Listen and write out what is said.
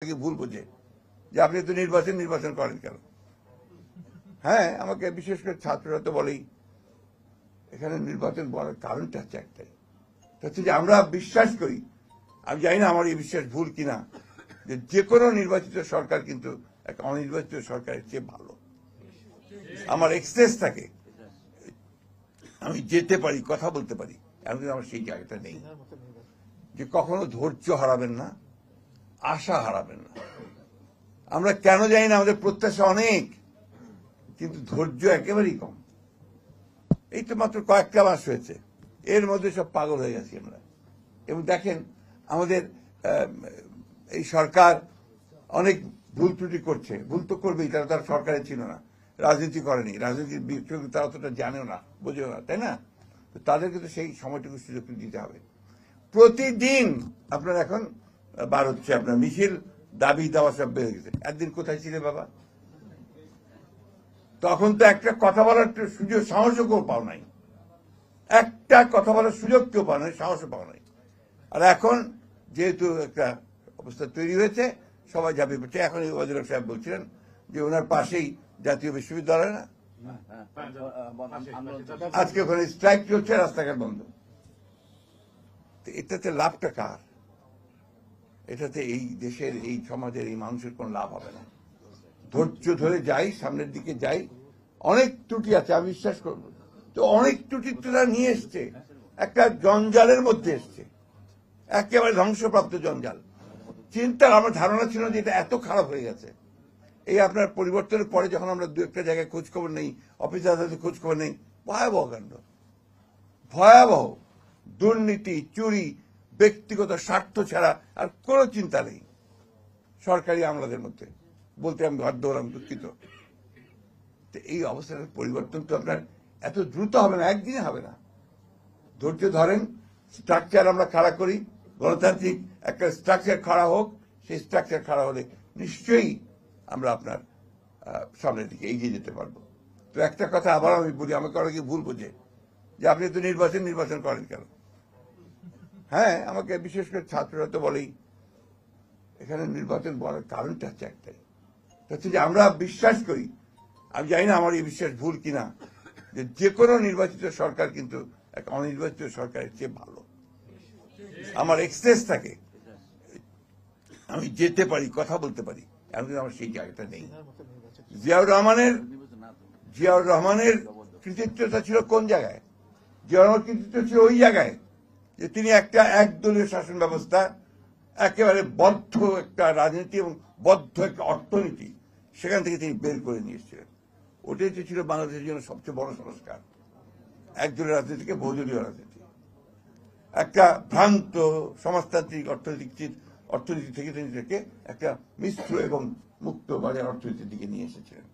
থেকে ভুল বোঝে যে আপনি তো নির্বাচন করেন কেন। হ্যাঁ, আমাকে বিশেষ করে ছাত্ররা তো বলেই এখানে নির্বাচন বলার কারণটা হচ্ছে একটাই, হচ্ছে যে আমরা বিশ্বাস করি, আমি জানি না আমার এই বিশ্বাস ভুল কিনা, যে কোনো নির্বাচিত সরকার কিন্তু একটা অনির্বাচিত সরকারের চেয়ে ভালো। আমার এক্সেস থাকে, আমি যেতে পারি, কথা বলতে পারি, এমন আমার সেই জায়গাটা নেই। যে কখনো ধৈর্য হারাবেন না, আশা হারাবেন না। আমরা কেন জানি না, আমাদের প্রত্যাশা অনেক, কিন্তু ধৈর্য একেবারেই কম। এই তো মাত্র কয়েকটা মাস হয়েছে, এর মধ্যে সব পাগল হয়ে গেছি আমরা। এবং দেখেন আমাদের এই সরকার অনেক ভুল ত্রুটি করছে, ভুল তো করবেই, তারা সরকারে ছিল না, রাজনীতি করেনি, রাজনীতির বিষয় তারা অতটা জানেও না, বোঝেও না, তাই না? তো তাদেরকে তো সেই সময়টুকু সুযোগ দিতে হবে। প্রতিদিন আপনার এখন বার হচ্ছে আপনার মিছিল, দাবি দাওয়া সব বেড়ে গেছে। একদিন কোথায় ছিলে বাবা? তখন তো একটা কথা বলার সুযোগ, সাহসও কেউ পাও নাই, একটা কথা বলার সুযোগ কেউ পাও নাই, সাহসও পাও নাই। আর এখন যেহেতু একটা অবস্থা তৈরি হয়েছে, সবাই ঝাঁপিয়ে পড়ছে। এখন ওয়াজির সাহেব বলছিলেন যে ওনার পাশেই জাতীয় বিশ্ববিদ্যালয়, না আজকে ওখানে স্ট্রাইক চলছে, রাস্তাঘাট বন্ধ। এটাতে লাভটা কার? এটাতে এই দেশের, এই সমাজের, এই মানুষের কোনো লাভ হবে না। ধৈর্য ধরে যাই, সামনের দিকে যাই। অনেক ত্রুটি আছে, আমি বিশ্বাস করব, তো অনেক ত্রুটি তারা নিয়ে এসছে, একটা জঞ্জালের মধ্যে এসছে, একেবারে ধ্বংসপ্রাপ্ত জঞ্জাল। চিন্তার আমার ধারণা ছিল যে এটা এত খারাপ হয়ে গেছে। এই আপনার পরিবর্তনের পরে যখন আমরা দু একটা জায়গায় খোঁজ খবর নেই, অফিস আদালতে খোঁজ খবর নেই, ভয়াবহ কাণ্ড, ভয়াবহ দুর্নীতি, চুরি, ব্যক্তিগত স্বার্থ ছাড়া আর কোনো চিন্তা নেই সরকারি আমলাদের মধ্যে। বলতে আমি বাধ্য হলাম, দুঃখিত। এই অবস্থার পরিবর্তন তো আপনার এত দ্রুত হবে না, একদিনে হবে না। ধৈর্য ধরেন, স্ট্রাকচার আমরা খাড়া করি, গণতান্ত্রিক একটা স্ট্রাকচার খাড়া হোক। সেই স্ট্রাকচার খাড়া হলে নিশ্চয়ই আমরা আপনার সামনের দিকে এগিয়ে যেতে পারবো। তো একটা কথা আবার আমি বলি, আমাকে অনেকে ভুল বোঝে যে আপনি তো নির্বাচন করেন কেন। হ্যাঁ, আমাকে বিশেষ করে ছাত্ররা তো বলেই এখানে নির্বাচন বলার কারণটা হচ্ছে একটাই, হচ্ছে যে আমরা বিশ্বাস করি, আমি জানি না আমার এই বিশ্বাস ভুল কিনা, যে কোনো নির্বাচিত সরকার কিন্তু একটা অনির্বাচিত সরকারের চেয়ে ভালো। আমার এক্সেস থাকে, আমি যেতে পারি, কথা বলতে পারি, এমন আমার সেই জায়গাটা নেই। জিয়াউর রহমানের কৃতিত্বটা ছিল কোন জায়গায়? জিয়াউর রহমানের কৃতিত্ব ছিল ওই জায়গায় যে তিনি একটা একদলীয় শাসন ব্যবস্থা, একেবারে বদ্ধ একটা রাজনীতি এবং বদ্ধ একটা অর্থনীতি, সেখান থেকে তিনি বের করে নিয়ে এসেছিলেন। ওটাই তো ছিল বাংলাদেশের জন্য সবচেয়ে বড় সংস্কার, একদলীয় রাজনীতিকে বহুদলীয় রাজনীতি, একটা ভ্রান্ত সমাজতান্ত্রিক অর্থনীতি থেকে তিনি একটা মিশ্র এবং মুক্ত বাজার অর্থনীতির দিকে নিয়ে এসেছিলেন।